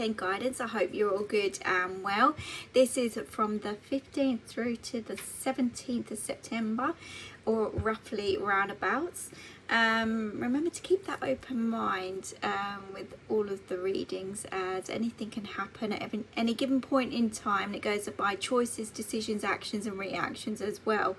Wonderland guidance. I hope you're all good and well. This is from the 15th through to the 17th of September, or roughly roundabouts. Remember to keep that open mind with all of the readings, as anything can happen at any given point in time. It goes by choices, decisions, actions and reactions as well.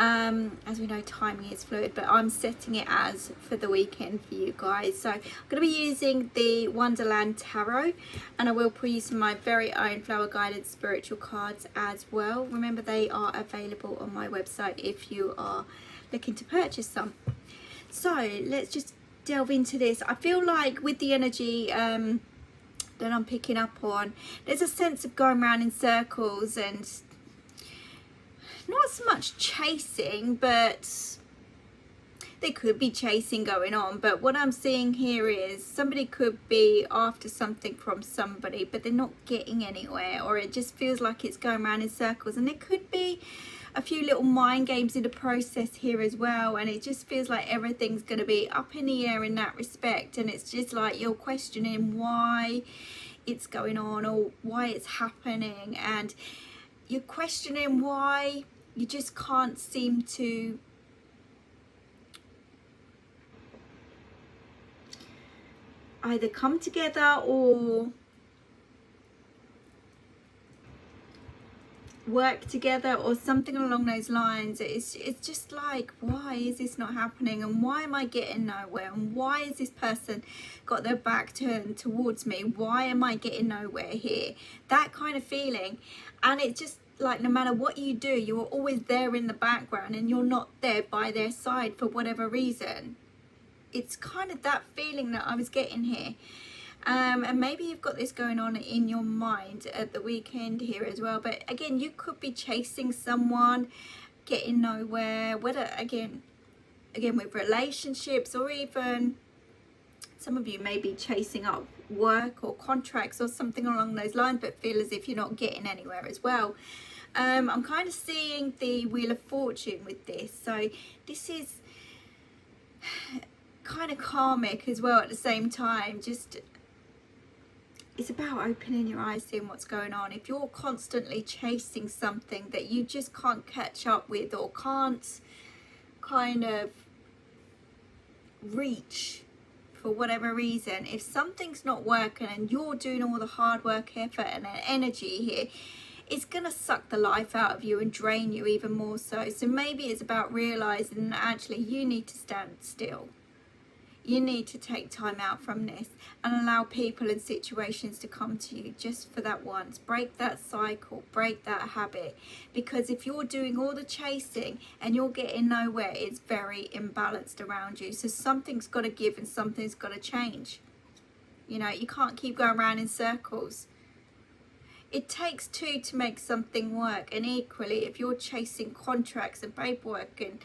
As we know, timing is fluid, but I'm setting it as for the weekend for you guys. So I'm going to be using the Wonderland Tarot, and I will pull you some of my very own flower guided spiritual cards as well. Remember, they are available on my website if you are looking to purchase some. So let's just delve into this. I feel like with the energy that I'm picking up on, there's a sense of going around in circles and not so much chasing, but there could be chasing going on. But what I'm seeing here is somebody could be after something from somebody, but they're not getting anywhere, or it just feels like it's going around in circles. And there could be a few little mind games in the process here as well, and it just feels like everything's going to be up in the air in that respect. And it's just like you're questioning why it's going on or why it's happening, and you're questioning why you just can't seem to either come together or work together or something along those lines. It's just like, why is this not happening, and why am I getting nowhere, and why has this person got their back turned towards me? Why am I getting nowhere here? That kind of feeling. And it just like, no matter what you do, you're always there in the background and you're not there by their side for whatever reason. It's kind of that feeling that I was getting here. And maybe you've got this going on in your mind at the weekend here as well. But again, you could be chasing someone, getting nowhere, whether again with relationships, or even some of you may be chasing up work or contracts or something along those lines, but feel as if you're not getting anywhere as well. I'm kind of seeing the Wheel of Fortune with this. So this is kind of karmic as well at the same time. Just, it's about opening your eyes, seeing what's going on. If you're constantly chasing something that you just can't catch up with, or can't kind of reach for whatever reason, if something's not working and you're doing all the hard work, effort and energy here, it's gonna suck the life out of you and drain you even more so. So maybe it's about realizing that actually you need to stand still. You need to take time out from this and allow people and situations to come to you just for that once. Break that cycle, break that habit. Because if you're doing all the chasing and you're getting nowhere, it's very imbalanced around you. So something's got to give and something's got to change. You know, you can't keep going around in circles. It takes two to make something work. And equally, if you're chasing contracts and paperwork and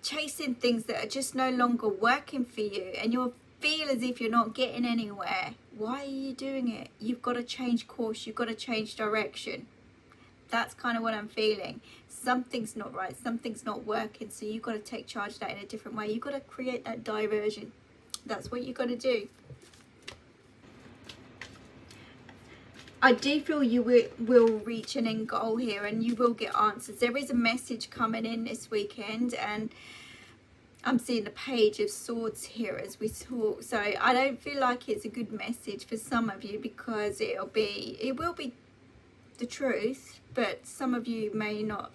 chasing things that are just no longer working for you, and you feel as if you're not getting anywhere, why are you doing it? You've got to change course, you've got to change direction. That's kind of what I'm feeling. Something's not right, something's not working, so you've got to take charge of that in a different way. You've got to create that diversion. That's what you've got to do. I do feel you will reach an end goal here, and you will get answers. There is a message coming in this weekend, and I'm seeing the Page of Swords here as we talk. So I don't feel like it's a good message for some of you, because it will be the truth, but some of you may not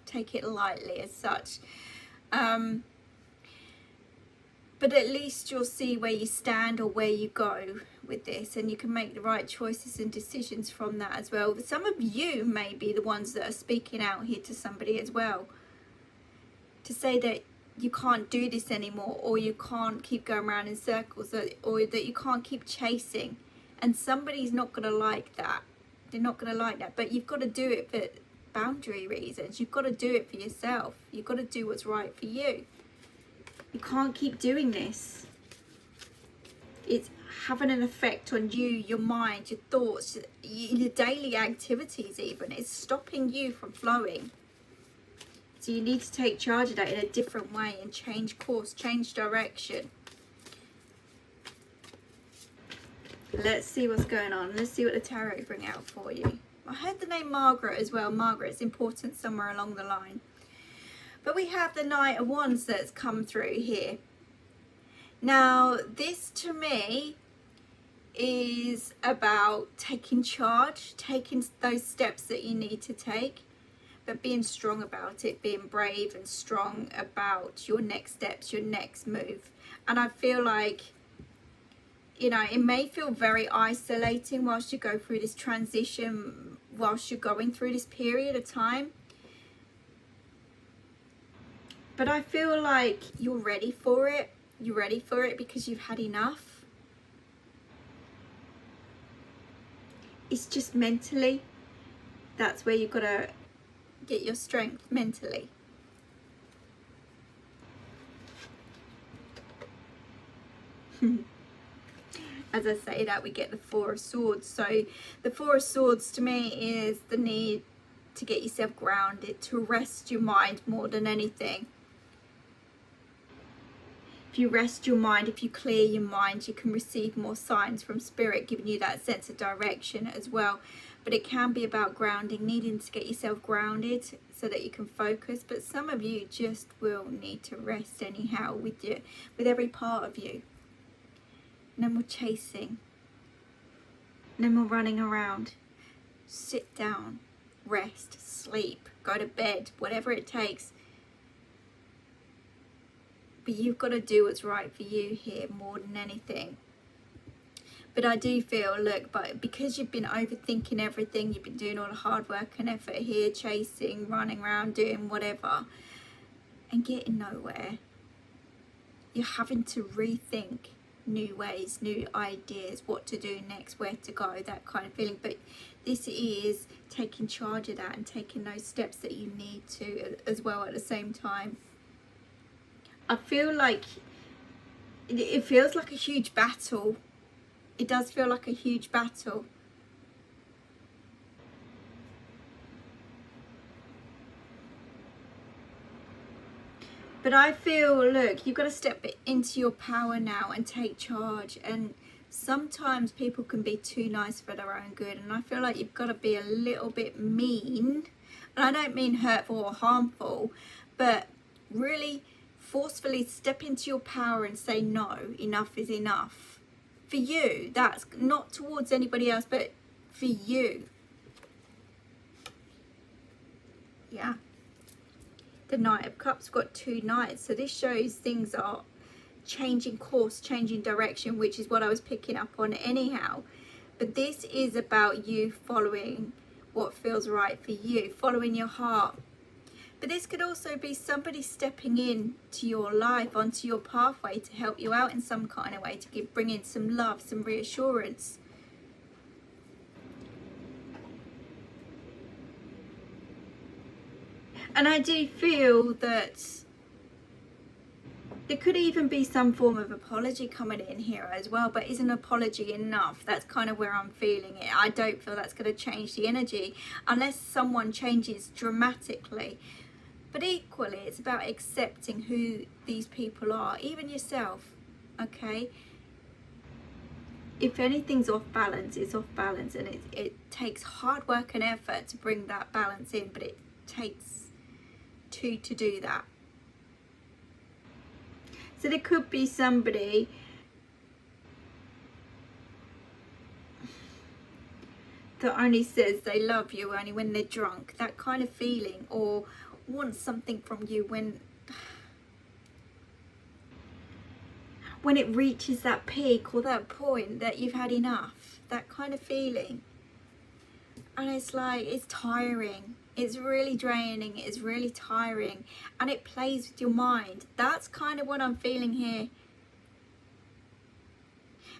take it lightly as such. But at least you'll see where you stand or where you go with this, and you can make the right choices and decisions from that as well. But some of you may be the ones that are speaking out here to somebody as well, to say that you can't do this anymore, or you can't keep going around in circles, or that you can't keep chasing. And somebody's not going to like that. They're not going to like that. But you've got to do it for boundary reasons. You've got to do it for yourself. You've got to do what's right for you. You can't keep doing this. It's having an effect on you, your mind, your thoughts, your daily activities even. It's stopping you from flowing. So you need to take charge of that in a different way and change course, change direction. Let's see what's going on. Let's see what the tarot bring out for you. I heard the name Margaret as well. Margaret's important somewhere along the line. But we have the Knight of Wands that's come through here. Now, this to me is about taking charge, taking those steps that you need to take, but being strong about it, being brave and strong about your next steps, your next move. And I feel like, you know, it may feel very isolating whilst you go through this transition, whilst you're going through this period of time. But I feel like you're ready for it. You're ready for it because you've had enough. It's just mentally. That's where you've got to get your strength mentally. As I say that, we get the Four of Swords. So the Four of Swords to me is the need to get yourself grounded, to rest your mind more than anything. If you rest your mind, if you clear your mind, you can receive more signs from Spirit, giving you that sense of direction as well. But it can be about grounding, needing to get yourself grounded so that you can focus. But some of you just will need to rest anyhow with every part of you. No more chasing. No more running around. Sit down, rest, sleep, go to bed, whatever it takes. But you've got to do what's right for you here more than anything. But I do feel, look, but because you've been overthinking everything, you've been doing all the hard work and effort here, chasing, running around, doing whatever, and getting nowhere, you're having to rethink new ways, new ideas, what to do next, where to go, that kind of feeling. But this is taking charge of that and taking those steps that you need to as well at the same time. I feel like it feels like a huge battle. It does feel like a huge battle. But I feel, look, you've got to step into your power now and take charge. And sometimes people can be too nice for their own good. And I feel like you've got to be a little bit mean. And I don't mean hurtful or harmful, but really forcefully step into your power and say, no, enough is enough. For you, that's not towards anybody else, but for you. Yeah. The Knight of Cups got two knights, so this shows things are changing course, changing direction, which is what I was picking up on anyhow. But this is about you following what feels right for you, following your heart. But this could also be somebody stepping in to your life, onto your pathway to help you out in some kind of way, to bring in some love, some reassurance. And I do feel that there could even be some form of apology coming in here as well, but is an apology enough? That's kind of where I'm feeling it. I don't feel that's going to change the energy unless someone changes dramatically. But equally, it's about accepting who these people are, even yourself, okay? If anything's off balance, it's off balance, and it takes hard work and effort to bring that balance in, but it takes two to do that. So there could be somebody that only says they love you only when they're drunk, that kind of feeling, or wants something from you when it reaches that peak or that point that you've had enough, that kind of feeling. And it's like, it's tiring, it's really draining, it's really tiring, and it plays with your mind. That's kind of what I'm feeling here.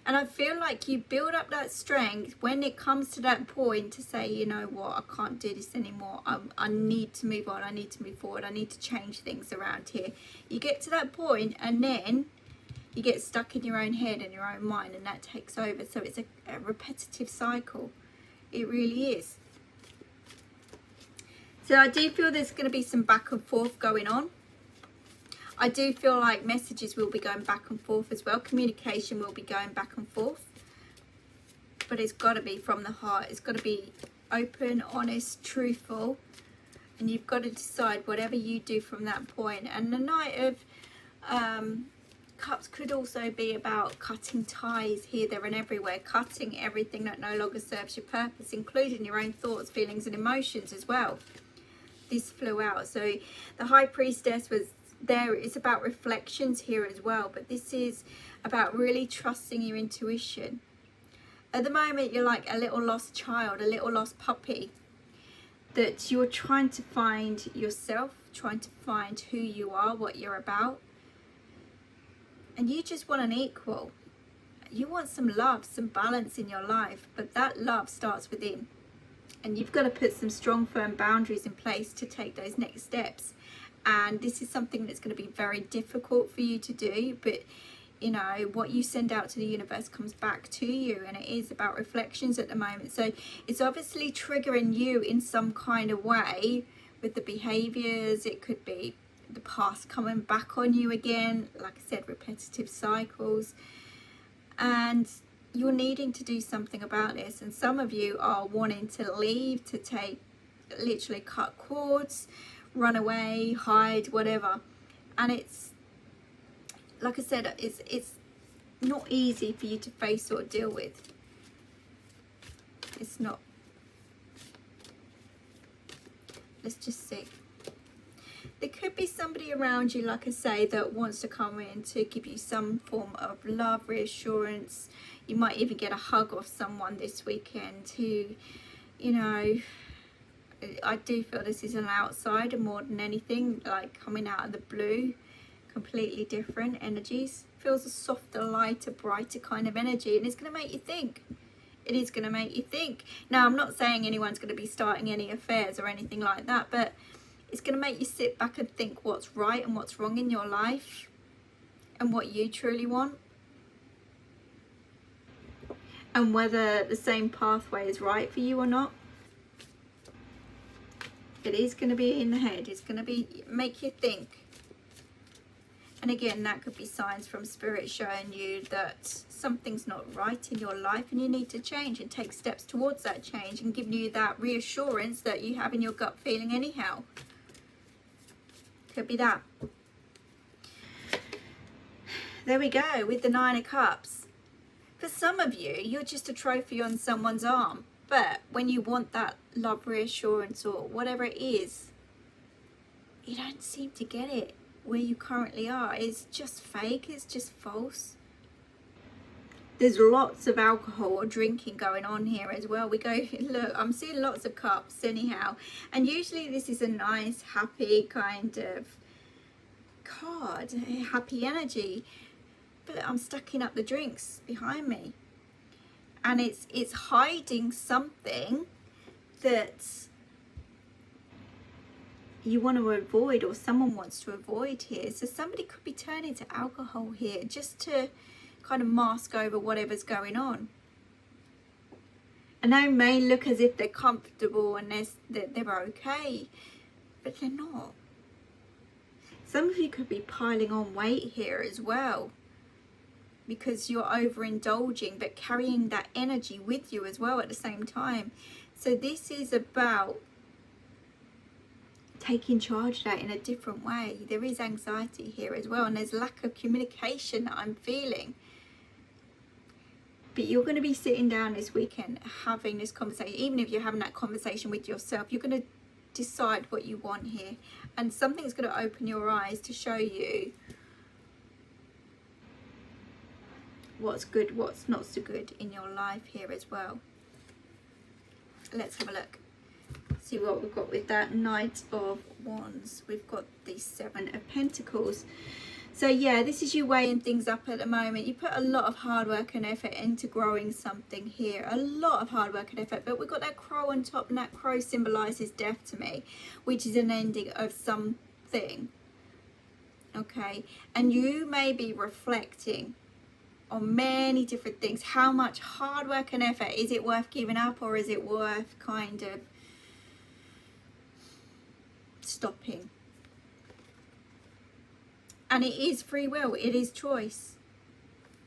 And I feel like you build up that strength when it comes to that point to say, you know what, I can't do this anymore. I need to move on. I need to move forward. I need to change things around here. You get to that point and then you get stuck in your own head and your own mind, and that takes over. So it's a repetitive cycle. It really is. So I do feel there's going to be some back and forth going on. I do feel like messages will be going back and forth as well. Communication will be going back and forth. but it's got to be from the heart. It's got to be open, honest, truthful, and you've got to decide whatever you do from that point. And the Knight of Cups could also be about cutting ties here, there and everywhere, cutting everything that no longer serves your purpose, including your own thoughts, feelings and emotions as well. This flew out. So the High Priestess was there. It's about reflections here as well, but this is about really trusting your intuition. At the moment, you're like a little lost child, a little lost puppy, that you're trying to find yourself, trying to find who you are, what you're about. And you just want an equal. You want some love, some balance in your life, but that love starts within. And you've got to put some strong, firm boundaries in place to take those next steps. And this is something that's going to be very difficult for you to do, but you know, what you send out to the universe comes back to you, and it is about reflections at the moment. So it's obviously triggering you in some kind of way with the behaviors. It could be the past coming back on you again, like I said, repetitive cycles, and you're needing to do something about this. And some of you are wanting to leave, to take, literally cut cords, run away, hide, whatever. And it's, like I said, it's not easy for you to face or deal with. It's not. Let's just see. There could be somebody around you, like I say, that wants to come in to give you some form of love, reassurance. You might even get a hug off someone this weekend who, you know, I do feel this is an outsider more than anything, like coming out of the blue, completely different energies. Feels a softer, lighter, brighter kind of energy, and it's going to make you think. It is going to make you think. Now, I'm not saying anyone's going to be starting any affairs or anything like that, but it's going to make you sit back and think what's right and what's wrong in your life and what you truly want, and whether the same pathway is right for you or not. It is going to be in the head. It's going to be make you think. And again, that could be signs from Spirit showing you that something's not right in your life and you need to change and take steps towards that change, and giving you that reassurance that you have in your gut feeling anyhow. Could be that. There we go with the Nine of Cups. For some of you, you're just a trophy on someone's arm. But when you want that love, reassurance, or whatever it is, you don't seem to get it where you currently are. It's just fake. It's just false. There's lots of alcohol or drinking going on here as well. We go, look, I'm seeing lots of cups anyhow. And usually this is a nice, happy kind of card, happy energy. But I'm stacking up the drinks behind me. And it's hiding something that you want to avoid, or someone wants to avoid here. So somebody could be turning to alcohol here just to kind of mask over whatever's going on. And they may look as if they're comfortable and they're okay, but they're not. Some of you could be piling on weight here as well, because you're overindulging but carrying that energy with you as well at the same time. So this is about taking charge of that in a different way. There is anxiety here as well, and there's lack of communication that I'm feeling. But you're going to be sitting down this weekend having this conversation. Even if you're having that conversation with yourself, you're going to decide what you want here, and something's going to open your eyes to show you what's good, what's not so good in your life here as well. Let's have a look. See what we've got with that Knight of Wands. We've got the Seven of Pentacles. So yeah, this is you weighing things up at the moment. You put a lot of hard work and effort into growing something here. A lot of hard work and effort. But we've got that crow on top, and that crow symbolises death to me, which is an ending of something. Okay? And you may be reflecting on many different things. How much hard work and effort, is it worth giving up, or is it worth kind of stopping? And it is free will, it is choice,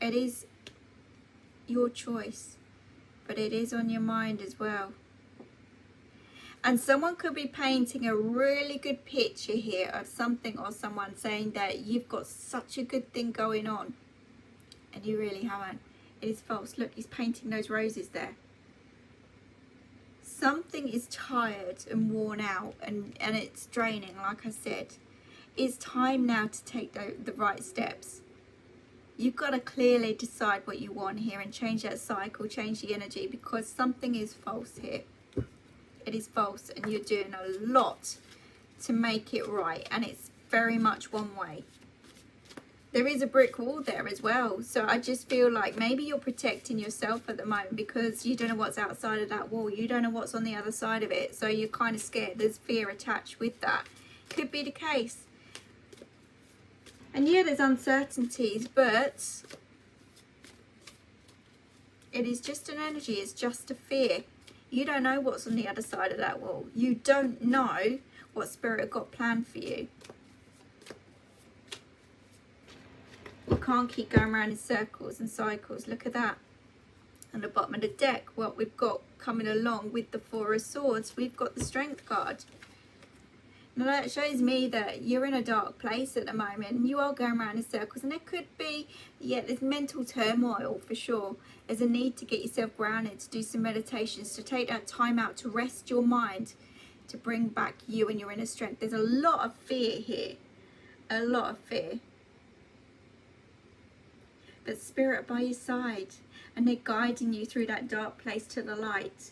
it is your choice. but it is on your mind as well. And someone could be painting a really good picture here of something or someone, saying that you've got such a good thing going on and you really haven't. It is false. Look, he's painting those roses there. Something is tired and worn out, and it's draining, like I said. It's time now to take the right steps. You've got to clearly decide what you want here and change that cycle, change the energy, because something is false here. It is false, and you're doing a lot to make it right, and it's very much one way. There is a brick wall there as well, so I just feel like maybe you're protecting yourself at the moment because you don't know what's outside of that wall. You don't know what's on the other side of it, so you're kind of scared. There's fear attached with that. Could be the case. And yeah, there's uncertainties, but it is just an energy. It's just a fear. You don't know what's on the other side of that wall. You don't know what Spirit have got planned for you. You can't keep going around in circles and cycles. Look at that. On the bottom of the deck, what we've got coming along with the Four of Swords, we've got the Strength card. Now that shows me that you're in a dark place at the moment and you are going around in circles, and there could be, yeah, there's mental turmoil for sure. There's a need to get yourself grounded, to do some meditations, to take that time out to rest your mind, to bring back you and your inner strength. There's a lot of fear here, a lot of fear. But Spirit are by your side and they're guiding you through that dark place to the light.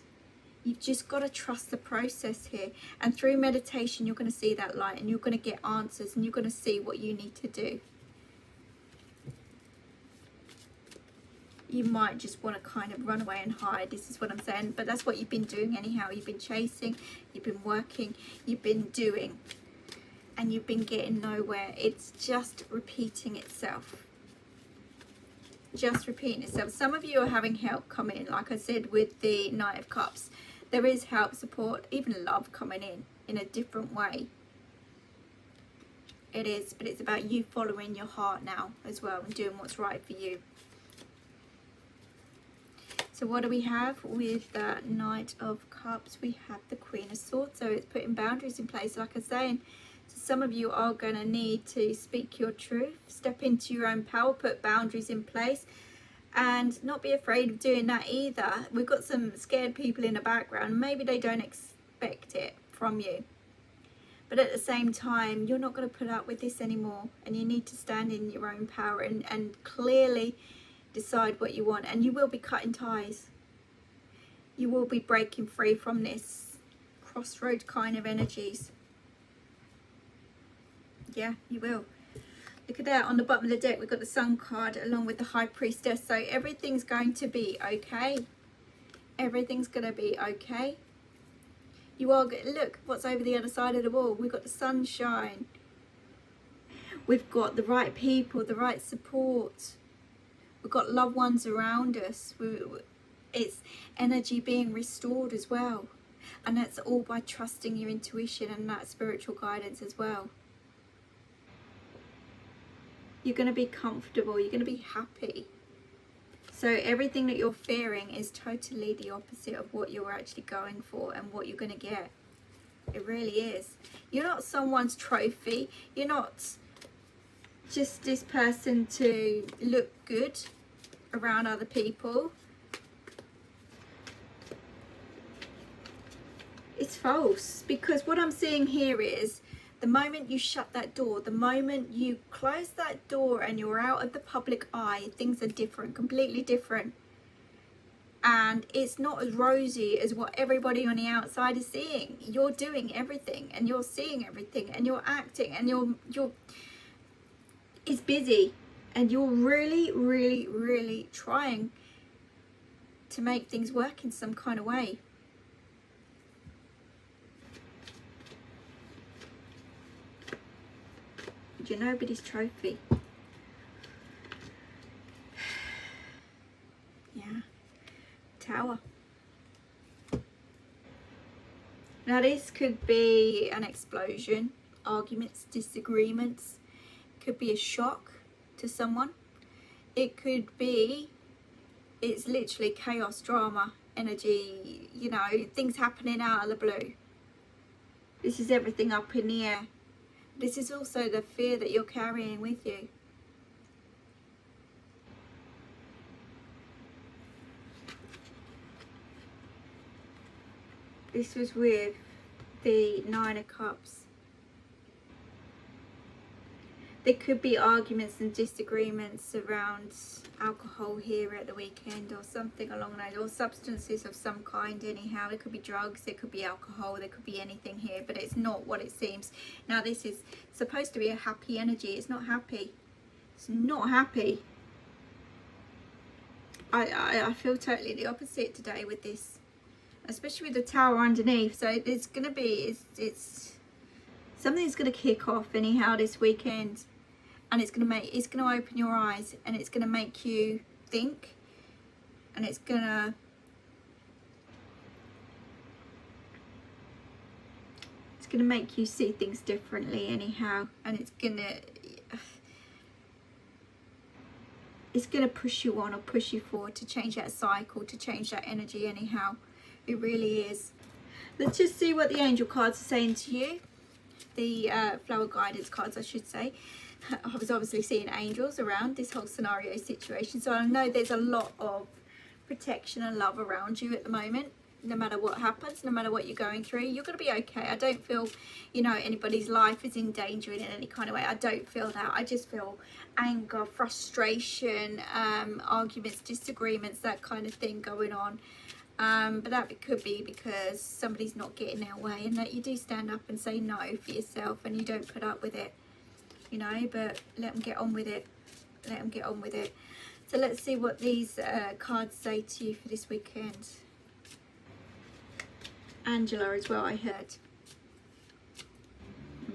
You've just got to trust the process here. And through meditation, you're going to see that light and you're going to get answers and you're going to see what you need to do. You might just want to kind of run away and hide. This is what I'm saying. But that's what you've been doing anyhow. You've been chasing, you've been working, you've been doing. And you've been getting nowhere. It's just repeating itself. Just repeating itself. Some of you are having help come in, like I said, with the Knight of Cups. There is help, support, even love coming in a different way. It is, but it's about you following your heart now as well and doing what's right for you. So what do we have with the Knight of Cups? We have the Queen of Swords. So it's putting boundaries in place, like I was saying. So some of you are going to need to speak your truth, step into your own power, put boundaries in place, and not be afraid of doing that either. We've got some scared people in the background. Maybe they don't expect it from you. But at the same time, you're not going to put up with this anymore. And you need to stand in your own power and clearly decide what you want. And you will be cutting ties. You will be breaking free from this crossroad kind of energies. Yeah, you will. Look at that. On the bottom of the deck, we've got the Sun card along with the High Priestess. So everything's going to be okay. Everything's going to be okay. You are good. Look what's over the other side of the wall. We've got the sunshine. We've got the right people, the right support. We've got loved ones around us. It's energy being restored as well. And that's all by trusting your intuition and that spiritual guidance as well. You're going to be comfortable. You're going to be happy. So everything that you're fearing is totally the opposite of what you're actually going for and what you're going to get. It really is. You're not someone's trophy. You're not just this person to look good around other people. It's false, because what I'm seeing here is the moment you shut that door, the moment you close that door and you're out of the public eye, things are different, completely different. And it's not as rosy as what everybody on the outside is seeing. You're doing everything and you're seeing everything and you're acting and you're it's busy and you're really, really, really trying to make things work in some kind of way. You're nobody's trophy. Yeah. Tower. Now this could be an explosion, arguments, disagreements. Could be a shock to someone. It could be, it's literally chaos, drama. energy, you know, things happening out of the blue. This is everything up in the air. This is also the fear that you're carrying with you. This was with the Nine of Cups. There could be arguments and disagreements around alcohol here at the weekend, or something along those, or substances of some kind anyhow. There could be drugs, there could be alcohol, there could be anything here, but it's not what it seems. Now this is supposed to be a happy energy. It's not happy. It's not happy. I feel totally the opposite today with this, especially with the Tower underneath. So it's going to be, it's something's going to kick off anyhow this weekend. And it's going to open your eyes, and it's going to make you think, and it's going to make you see things differently anyhow, and it's going to push you on or push you forward to change that cycle, to change that energy anyhow. It really is. Let's just see what the angel cards are saying to you. The flower guidance cards, I should say. I was obviously seeing angels around this whole scenario situation, so I know there's a lot of protection and love around you at the moment. No matter what happens, no matter what you're going through, you're going to be okay. I don't feel, you know, anybody's life is in danger in any kind of way. I don't feel that. I just feel anger, frustration, arguments, disagreements, that kind of thing going on. But that could be because somebody's not getting their way, and that you do stand up and say no for yourself, and you don't put up with it, you know, but let them get on with it. Let them get on with it. So let's see what these cards say to you for this weekend. Angela as well, I heard.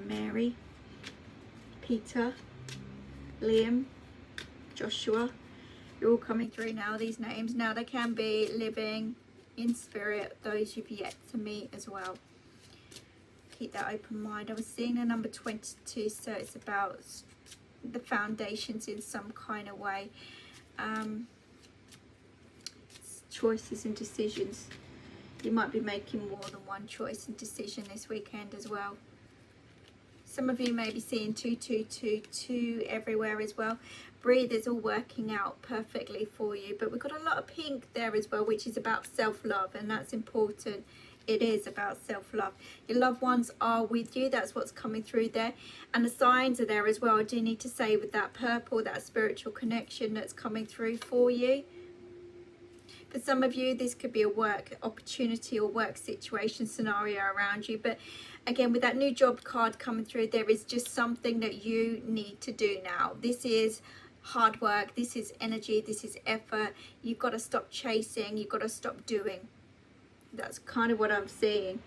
Mary, Peter, Liam, Joshua. You're all coming through now, these names. Now they can be living in spirit, those you've yet to meet as well. Keep that open mind. I was seeing the number 22, so it's about the foundations in some kind of way. Choices and decisions. You might be making more than one choice and decision this weekend as well. Some of you may be seeing 2222 everywhere as well. Breathe is all working out perfectly for you, but we've got a lot of pink there as well, which is about self-love, and that's important. It is about self-love. Your loved ones are with you. That's what's coming through there, and the signs are there as well. I do need to say, with that purple, that spiritual connection that's coming through for you. For some of you, this could be a work opportunity or work situation scenario around you. But again, with that new job card coming through, there is just something that you need to do now. This is hard work. This is energy. This is effort. You've got to stop chasing. You've got to stop doing. That's kind of what I'm seeing.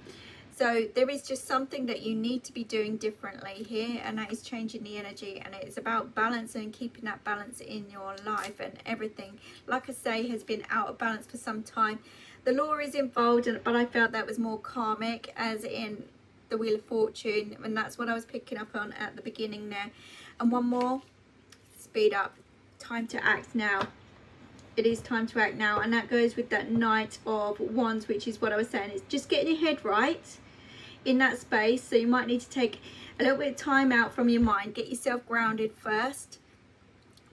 So there is just something that you need to be doing differently here, and that is changing the energy, and it's about balance and keeping that balance in your life. And everything, like I say, has been out of balance for some time. The law is involved, but I felt that was more karmic, as in the Wheel of Fortune, and that's what I was picking up on at the beginning there. And one more, speed up, time to act now. It is time to act now, and that goes with that Knight of Wands, which is what I was saying. It's just getting your head right in that space. So you might need to take a little bit of time out from your mind, get yourself grounded first,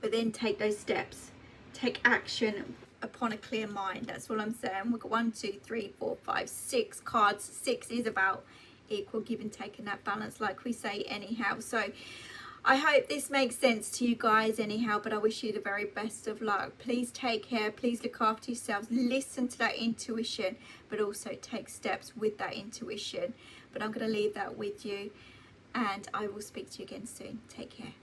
but then take those steps, take action upon a clear mind. That's what I'm saying. We've got 1 2 3 4 5 6 cards. 6 is about equal give and take, and that balance, like we say anyhow. So I hope this makes sense to you guys anyhow, but I wish you the very best of luck. Please take care. Please look after yourselves. Listen to that intuition, but also take steps with that intuition. But I'm going to leave that with you, and I will speak to you again soon. Take care.